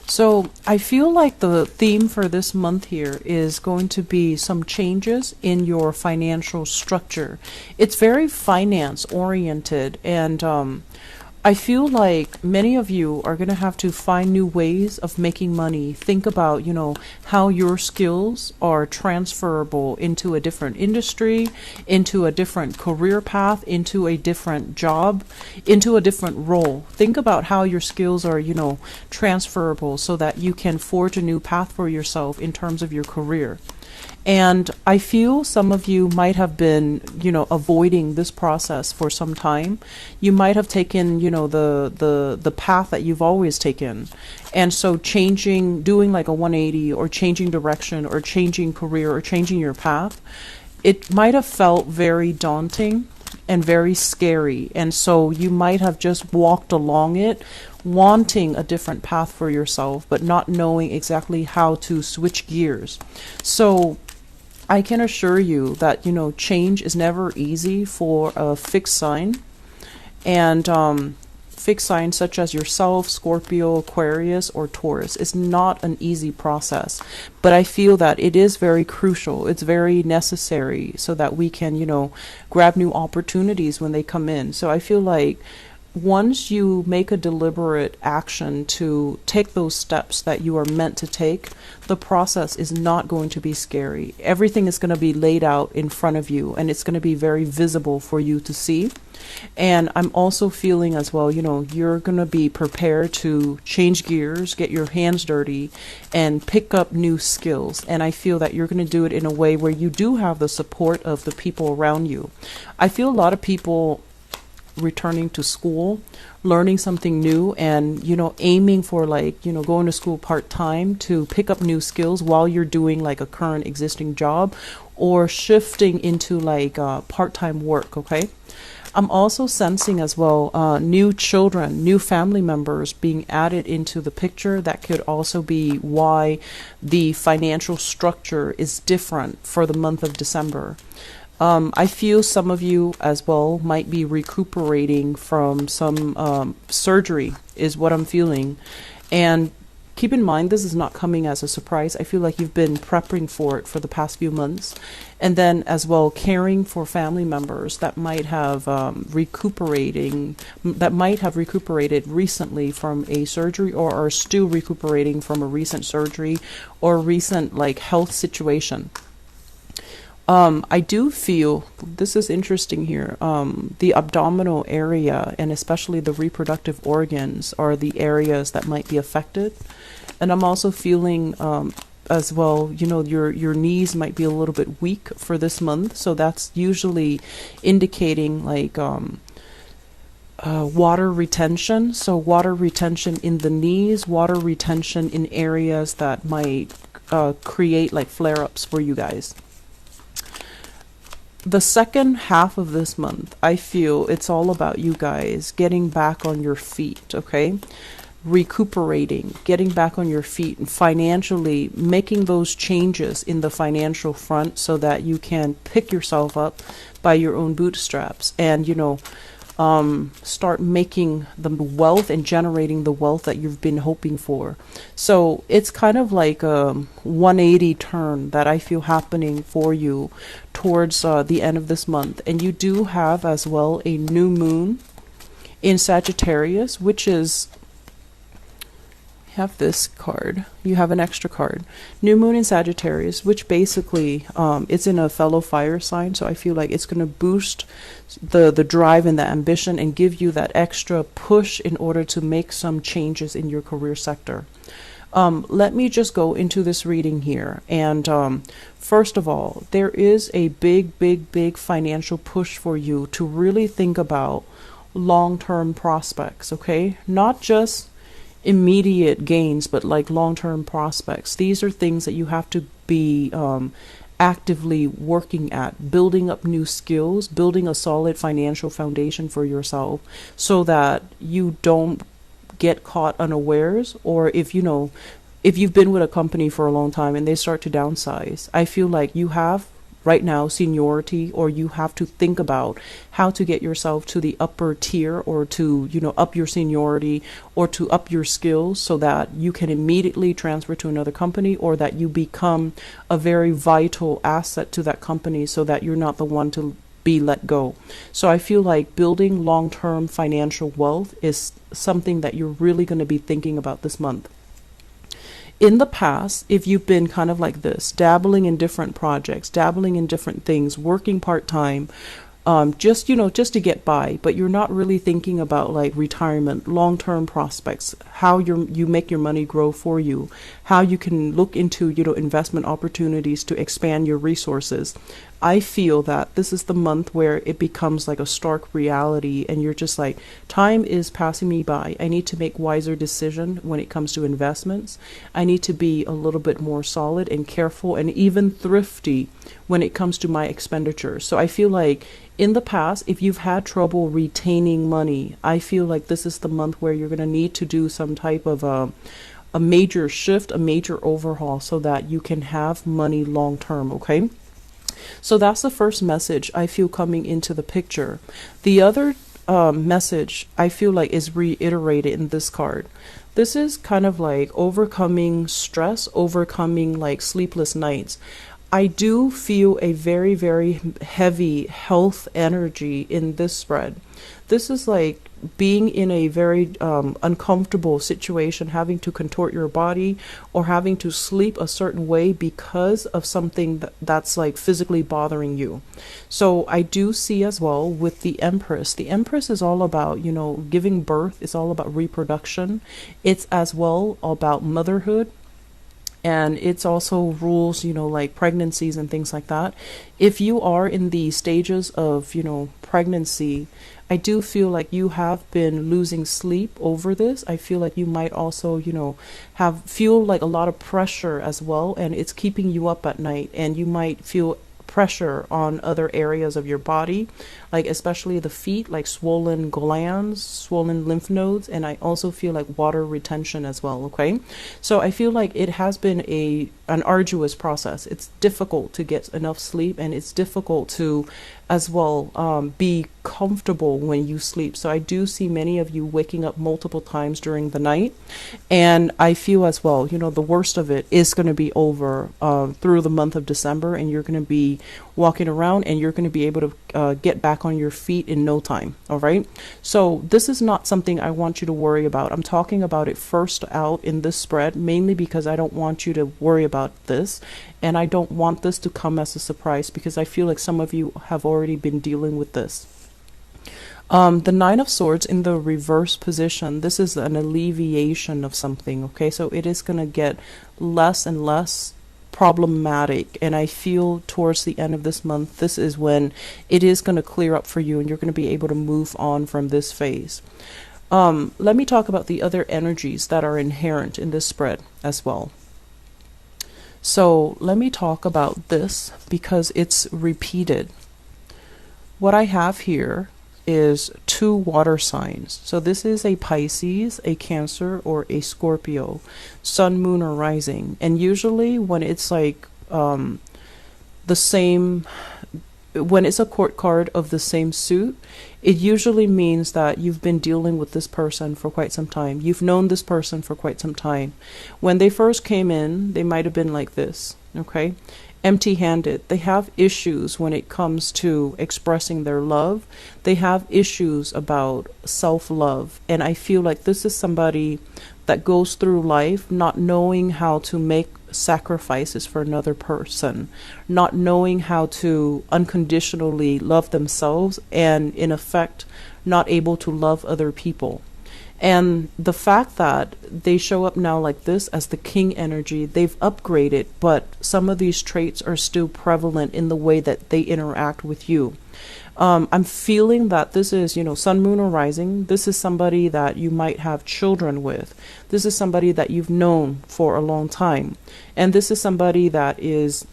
So I feel like the theme for this month here is going to be some changes in your financial structure. It's very finance oriented, and I feel like many of you are going to have to find new ways of making money. Think about, how your skills are transferable into a different industry, into a different career path, into a different job, into a different role. Think about how your skills are, transferable so that you can forge a new path for yourself in terms of your career. And I feel some of you might have been, avoiding this process for some time. You might have taken, the path that you've always taken. And so doing like a 180 or changing direction or changing career or changing your path, it might have felt very daunting and very scary. And so you might have just walked along it, wanting a different path for yourself, but not knowing exactly how to switch gears. So I can assure you that, change is never easy for a fixed sign. And fixed signs such as yourself, Scorpio, Aquarius, or Taurus is not an easy process. But I feel that it is very crucial. It's very necessary so that we can, grab new opportunities when they come in. So I feel like once you make a deliberate action to take those steps that you are meant to take, the process is not going to be scary. Everything is going to be laid out in front of you, and it's going to be very visible for you to see. And I'm also feeling as well, you're going to be prepared to change gears, get your hands dirty, and pick up new skills. And I feel that you're going to do it in a way where you do have the support of the people around you. I feel a lot of people returning to school, learning something new, and aiming for going to school part-time to pick up new skills while you're doing like a current existing job, or shifting into part-time work. Okay, I'm also sensing as well new children, new family members being added into the picture. That could also be why the financial structure is different for the month of December. I feel some of you as well might be recuperating from some surgery is what I'm feeling. And keep in mind, this is not coming as a surprise. I feel like you've been prepping for it for the past few months. And then as well, caring for family members that might have recuperated recently from a surgery, or are still recuperating from a recent surgery or recent health situation. I do feel, this is interesting here, the abdominal area and especially the reproductive organs are the areas that might be affected. And I'm also feeling as well, your knees might be a little bit weak for this month. So that's usually indicating water retention. So water retention in the knees, water retention in areas that might create flare-ups for you guys. The second half of this month, I feel it's all about you guys getting back on your feet, okay? Recuperating, getting back on your feet, and financially making those changes in the financial front so that you can pick yourself up by your own bootstraps and, start making the wealth and generating the wealth that you've been hoping for. So it's kind of like a 180 turn that I feel happening for you towards the end of this month. And you do have as well a new moon in Sagittarius, which is, have this card, you have an extra card, new moon in Sagittarius, which basically it's in a fellow fire sign. So I feel like it's going to boost the drive and the ambition and give you that extra push in order to make some changes in your career sector. Let me just go into this reading here. And first of all, there is a big financial push for you to really think about long-term prospects, okay? Not just immediate gains, but long-term prospects. These are things that you have to be actively working at, building up new skills, building a solid financial foundation for yourself so that you don't get caught unawares, or if you've been with a company for a long time and they start to downsize. I feel like you have right now seniority, or you have to think about how to get yourself to the upper tier, or to, up your seniority, or to up your skills so that you can immediately transfer to another company, or that you become a very vital asset to that company so that you're not the one to be let go. So I feel like building long-term financial wealth is something that you're really going to be thinking about this month. In the past, if you've been kind of like this, dabbling in different projects, dabbling in different things, working part-time, just to get by, but you're not really thinking about like retirement, long-term prospects, how you make your money grow for you, how you can look into, investment opportunities to expand your resources. I feel that this is the month where it becomes like a stark reality, and you're just like, time is passing me by. I need to make wiser decisions when it comes to investments. I need to be a little bit more solid and careful and even thrifty when it comes to my expenditures. So I feel like in the past, if you've had trouble retaining money, I feel like this is the month where you're going to need to do some type of a major shift, a major overhaul, so that you can have money long term, okay? So that's the first message I feel coming into the picture. The other message I feel like is reiterated in this card. This is kind of like overcoming stress, overcoming like sleepless nights. I do feel a very, very heavy health energy in this spread. This is like being in a very uncomfortable situation, having to contort your body or having to sleep a certain way because of something that's like physically bothering you. So I do see as well with the Empress. The Empress is all about, giving birth. It's all about reproduction. It's as well about motherhood. And it's also rules, like pregnancies and things like that. If you are in the stages of, pregnancy, I do feel like you have been losing sleep over this. I feel like you might also, feel like a lot of pressure as well, and it's keeping you up at night, and you might feel pressure on other areas of your body, like especially the feet, like swollen glands, swollen lymph nodes, and I also feel like water retention as well, okay? So I feel like it has been an arduous process. It's difficult to get enough sleep, and it's difficult to as well be comfortable when you sleep. So I do see many of you waking up multiple times during the night, and I feel as well, the worst of it is going to be over through the month of December, and you're going to be walking around, and you're going to be able to get back on your feet in no time. All right. So this is not something I want you to worry about. I'm talking about it first out in this spread, mainly because I don't want you to worry about this, and I don't want this to come as a surprise, because I feel like some of you have already been dealing with this. The Nine of Swords in the reverse position, this is an alleviation of something, okay? So it is going to get less and less problematic, and I feel towards the end of this month, this is when it is going to clear up for you, and you're going to be able to move on from this phase. Let me talk about the other energies that are inherent in this spread as well. So let me talk about this because it's repeated. What I have here is two water signs. So this is a Pisces, a Cancer, or a Scorpio, Sun, Moon, or Rising. And usually when it's like the same, when it's a court card of the same suit, it usually means that you've been dealing with this person for quite some time. You've known this person for quite some time. When they first came in, they might have been like this, okay? Empty-handed. They have issues when it comes to expressing their love. They have issues about self-love. And I feel like this is somebody that goes through life not knowing how to make sacrifices for another person, not knowing how to unconditionally love themselves, and in effect, not able to love other people. And the fact that they show up now like this as the King energy, they've upgraded, but some of these traits are still prevalent in the way that they interact with you. I'm feeling that this is, Sun, Moon, or Rising. This is somebody that you might have children with. This is somebody that you've known for a long time. And this is somebody that is,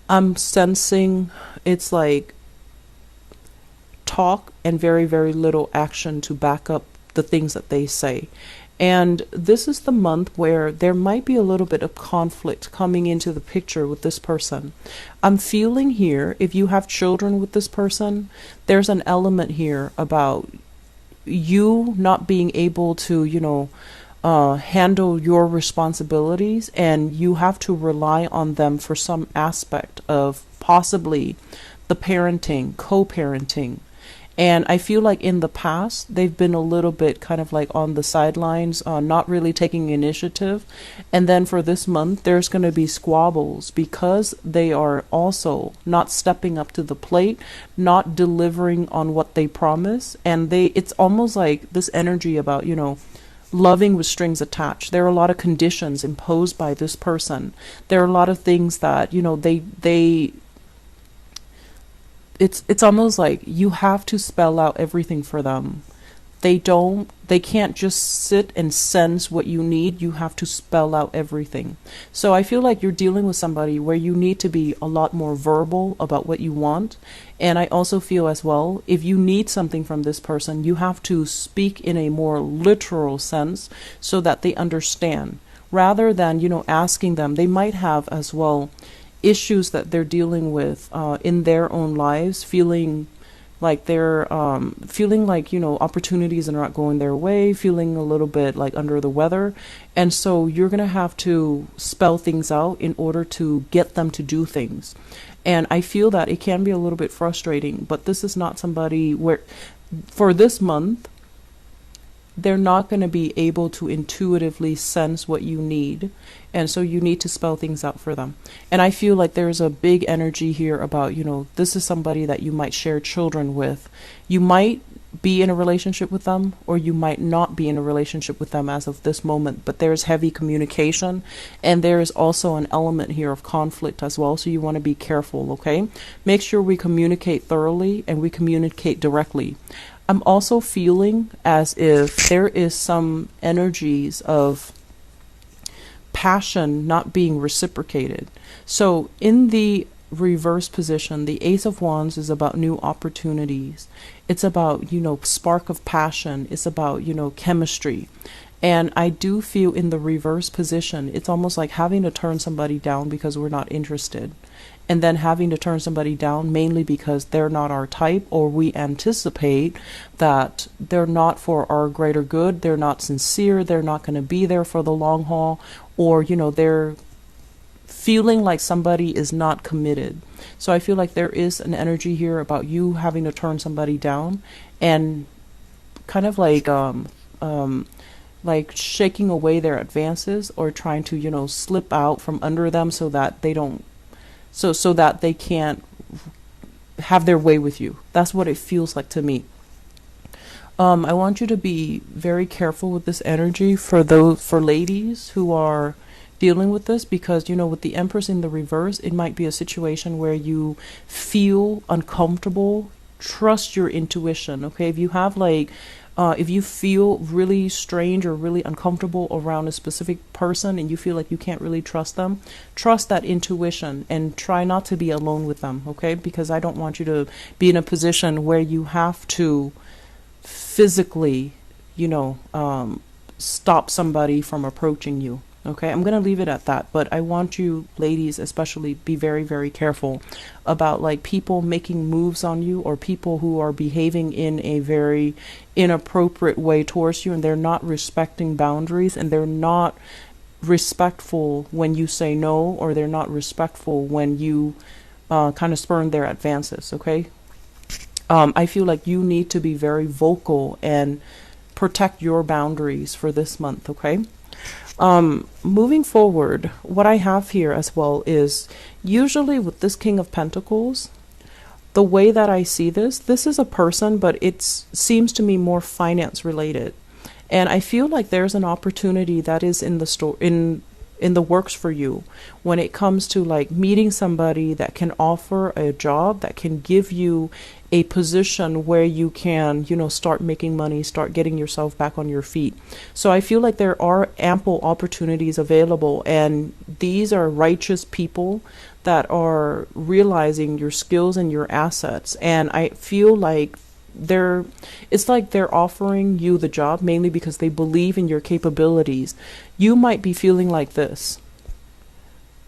I'm sensing it's like talk and very, very little action to back up the things that they say. And this is the month where there might be a little bit of conflict coming into the picture with this person. I'm feeling here, if you have children with this person, there's an element here about you not being able to, handle your responsibilities, and you have to rely on them for some aspect of possibly the parenting, co-parenting. And I feel like in the past, they've been a little bit kind of like on the sidelines, not really taking initiative. And then for this month, there's going to be squabbles because they are also not stepping up to the plate, not delivering on what they promise. And it's almost like this energy about, loving with strings attached. There are a lot of conditions imposed by this person. There are a lot of things that, it's almost like you have to spell out everything for them. They can't just sit and sense what you need. You have to spell out everything. So I feel like you're dealing with somebody where you need to be a lot more verbal about what you want. And I also feel as well, if you need something from this person, you have to speak in a more literal sense so that they understand, rather than, asking them. They might have as well issues that they're dealing with in their own lives, feeling like they're opportunities are not going their way, feeling a little bit like under the weather. And so you're going to have to spell things out in order to get them to do things. And I feel that it can be a little bit frustrating, but this is not somebody where, for this month, they're not going to be able to intuitively sense what you need. And so you need to spell things out for them. And I feel like there's a big energy here about, this is somebody that you might share children with. You might be in a relationship with them, or you might not be in a relationship with them as of this moment. But there's heavy communication, and there is also an element here of conflict as well. So you want to be careful, okay? Make sure we communicate thoroughly and we communicate directly. I'm also feeling as if there is some energies of passion not being reciprocated. So in the reverse position, the Ace of Wands is about new opportunities. It's about, spark of passion. It's about, chemistry. And I do feel in the reverse position, it's almost like having to turn somebody down because we're not interested. And then having to turn somebody down mainly because they're not our type, or we anticipate that they're not for our greater good, they're not sincere, they're not going to be there for the long haul, or, they're feeling like somebody is not committed. So I feel like there is an energy here about you having to turn somebody down and kind of like shaking away their advances, or trying to, slip out from under them so that they don't, so that they can't have their way with you. That's what it feels like to me. I want you to be very careful with this energy for ladies who are dealing with this, because with the Empress in the reverse, it might be a situation where you feel uncomfortable. Trust your intuition, okay? If you have if you feel really strange or really uncomfortable around a specific person and you feel like you can't really trust them, trust that intuition and try not to be alone with them, okay? Because I don't want you to be in a position where you have to physically, stop somebody from approaching you. Okay, I'm going to leave it at that, but I want you ladies especially be very, very careful about people making moves on you, or people who are behaving in a very inappropriate way towards you, and they're not respecting boundaries, and they're not respectful when you say no, or they're not respectful when you kind of spurn their advances, okay? I feel like you need to be very vocal and protect your boundaries for this month, okay? Moving forward, what I have here as well is, usually with this King of Pentacles, the way that I see this is a person, but it seems to me more finance related. And I feel like there's an opportunity that is in the works for you when it comes to meeting somebody that can offer a job, that can give you a position where you can, start making money, start getting yourself back on your feet. So I feel like there are ample opportunities available, and these are righteous people that are realizing your skills and your assets. And I feel like it's like they're offering you the job mainly because they believe in your capabilities. You might be feeling like this,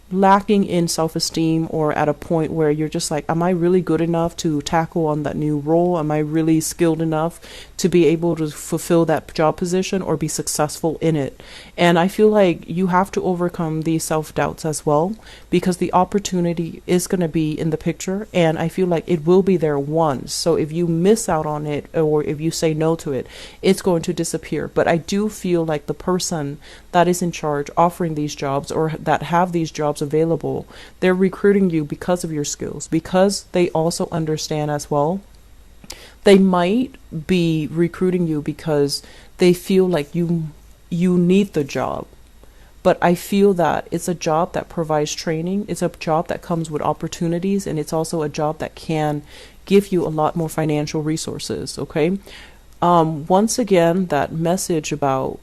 lacking in self-esteem, or at a point where you're just like, am I really good enough to tackle on that new role? Am I really skilled enough to be able to fulfill that job position or be successful in it? And I feel like you have to overcome these self-doubts as well, because the opportunity is going to be in the picture, and I feel like it will be there once. So if you miss out on it, or if you say no to it, it's going to disappear. But I do feel like the person that is in charge offering these jobs, or that have these jobs available, they're recruiting you because of your skills, because they also understand as well. They might be recruiting you because they feel like you need the job. But I feel that it's a job that provides training, it's a job that comes with opportunities, and it's also a job that can give you a lot more financial resources, okay? Once again, that message about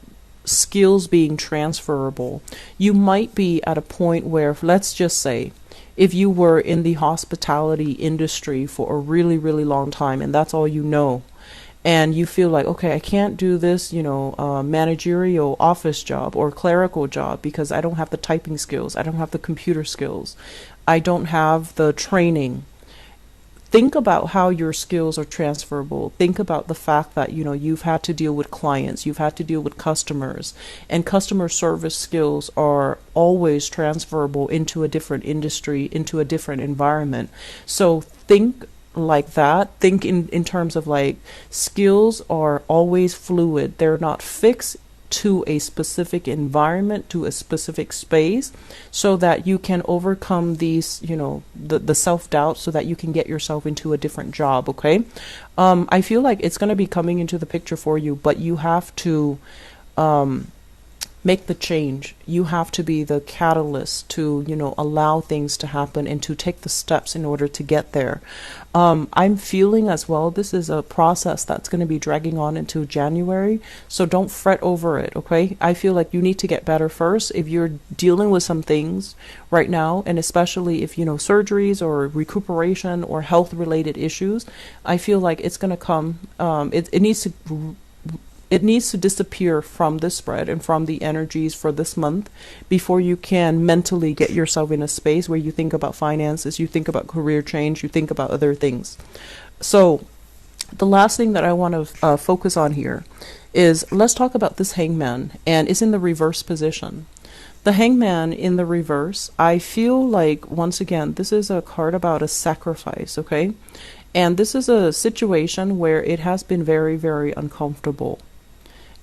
skills being transferable, you might be at a point where, let's just say, if you were in the hospitality industry for a really, really long time, and that's all you know, and you feel like, okay, I can't do this, managerial office job or clerical job because I don't have the typing skills, I don't have the computer skills, I don't have the training. Think about how your skills are transferable. Think about the fact that, you've had to deal with clients, you've had to deal with customers, and customer service skills are always transferable into a different industry, into a different environment. So think like that. Think in terms of like, skills are always fluid. They're not fixed to a specific environment, to a specific space, so that you can overcome these, the self-doubt, so that you can get yourself into a different job, okay? I feel like it's going to be coming into the picture for you, but you have to make the change. You have to be the catalyst to, allow things to happen and to take the steps in order to get there. I'm feeling as well, this is a process that's going to be dragging on into January, so don't fret over it, okay? I feel like you need to get better first. If you're dealing with some things right now, and especially if, surgeries or recuperation or health related issues, I feel like it's going to come, it needs to disappear from this spread and from the energies for this month before you can mentally get yourself in a space where you think about finances, you think about career change, you think about other things. So the last thing that I want to focus on here is, let's talk about this hangman, and it's in the reverse position. The hangman in the reverse, I feel like, once again, this is a card about a sacrifice, okay? And this is a situation where it has been very, very uncomfortable.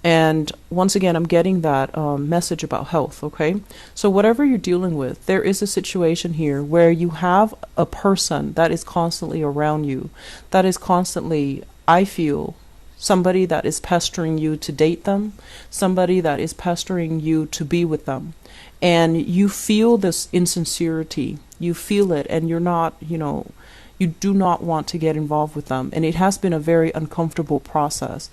And once again, I'm getting that message about health, okay? So whatever you're dealing with, there is a situation here where you have a person that is constantly around you, that is constantly, I feel, somebody that is pestering you to date them, somebody that is pestering you to be with them. And you feel this insincerity, you feel it, and you're not, you do not want to get involved with them. And it has been a very uncomfortable process.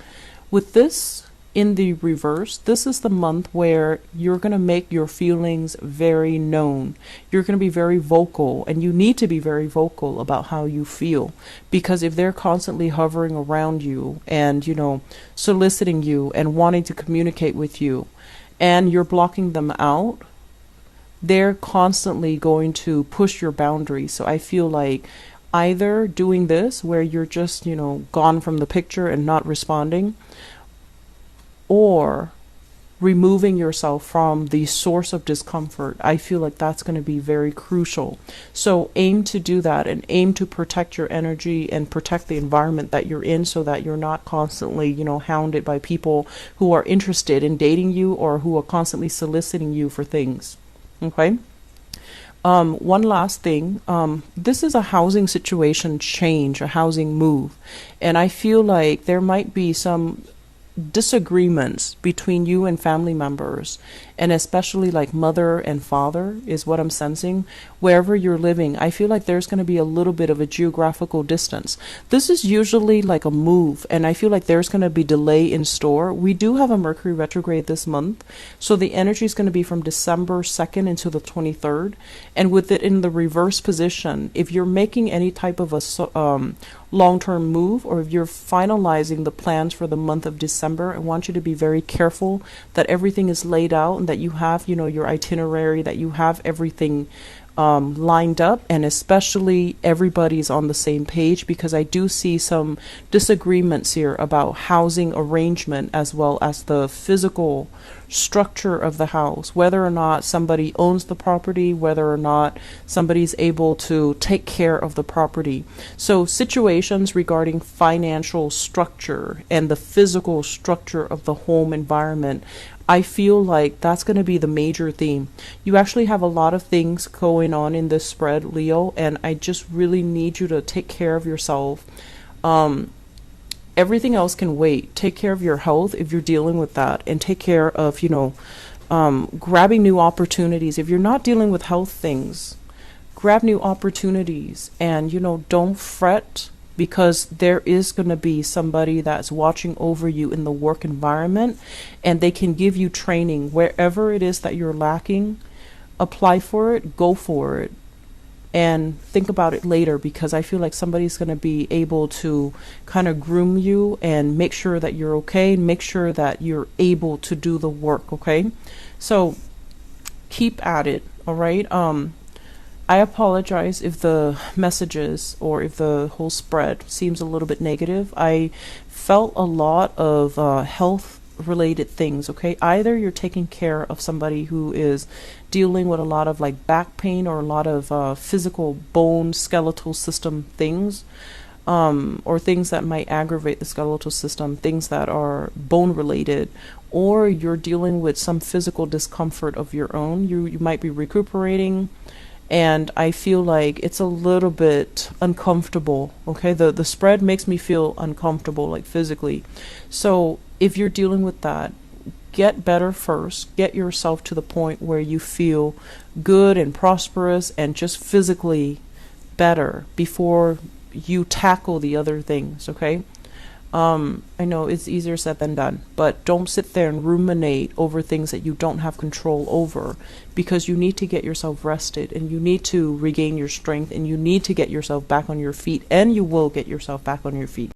With this in the reverse, this is the month where you're going to make your feelings very known. You're going to be very vocal, and you need to be very vocal about how you feel, because if they're constantly hovering around you and, soliciting you and wanting to communicate with you, and you're blocking them out, they're constantly going to push your boundaries. So I feel like either doing this where you're just, gone from the picture and not responding, or removing yourself from the source of discomfort. I feel like that's going to be very crucial. So aim to do that, and aim to protect your energy and protect the environment that you're in, so that you're not constantly, hounded by people who are interested in dating you or who are constantly soliciting you for things. Okay? One last thing, this is a housing situation change, a housing move. And I feel like there might be some disagreements between you and family members, and especially like mother and father is what I'm sensing. Wherever you're living, I feel like there's going to be a little bit of a geographical distance. This is usually like a move, and I feel like there's going to be delay in store. We do have a Mercury retrograde this month, so the energy is going to be from December 2nd into the 23rd, and with it in the reverse position, if you're making any type of a long-term move, or if you're finalizing the plans for the month of December, I want you to be very careful that everything is laid out and that you have, your itinerary, that you have everything lined up, and especially everybody's on the same page, because I do see some disagreements here about housing arrangement as well as the physical structure of the house, whether or not somebody owns the property, whether or not somebody's able to take care of the property. So situations regarding financial structure and the physical structure of the home environment, I feel like that's going to be the major theme. You actually have a lot of things going on in this spread, Leo, and I just really need you to take care of yourself. Everything else can wait. Take care of your health if you're dealing with that, and take care of, grabbing new opportunities. If you're not dealing with health things, grab new opportunities, and, don't fret, because there is going to be somebody that's watching over you in the work environment, and they can give you training wherever it is that you're lacking. Apply for it, go for it, and think about it later, because I feel like somebody's going to be able to kind of groom you and make sure that you're okay, make sure that you're able to do the work, okay? So keep at it, all right? I apologize if the messages or if the whole spread seems a little bit negative. I felt a lot of health related things, okay? Either you're taking care of somebody who is dealing with a lot of like back pain or a lot of physical bone skeletal system things, or things that might aggravate the skeletal system, things that are bone related, or you're dealing with some physical discomfort of your own. You might be recuperating, and I feel like it's a little bit uncomfortable, okay? The spread makes me feel uncomfortable, like physically. So if you're dealing with that, get better first. Get yourself to the point where you feel good and prosperous and just physically better before you tackle the other things, okay? I know it's easier said than done, but don't sit there and ruminate over things that you don't have control over, because you need to get yourself rested, and you need to regain your strength, and you need to get yourself back on your feet, and you will get yourself back on your feet.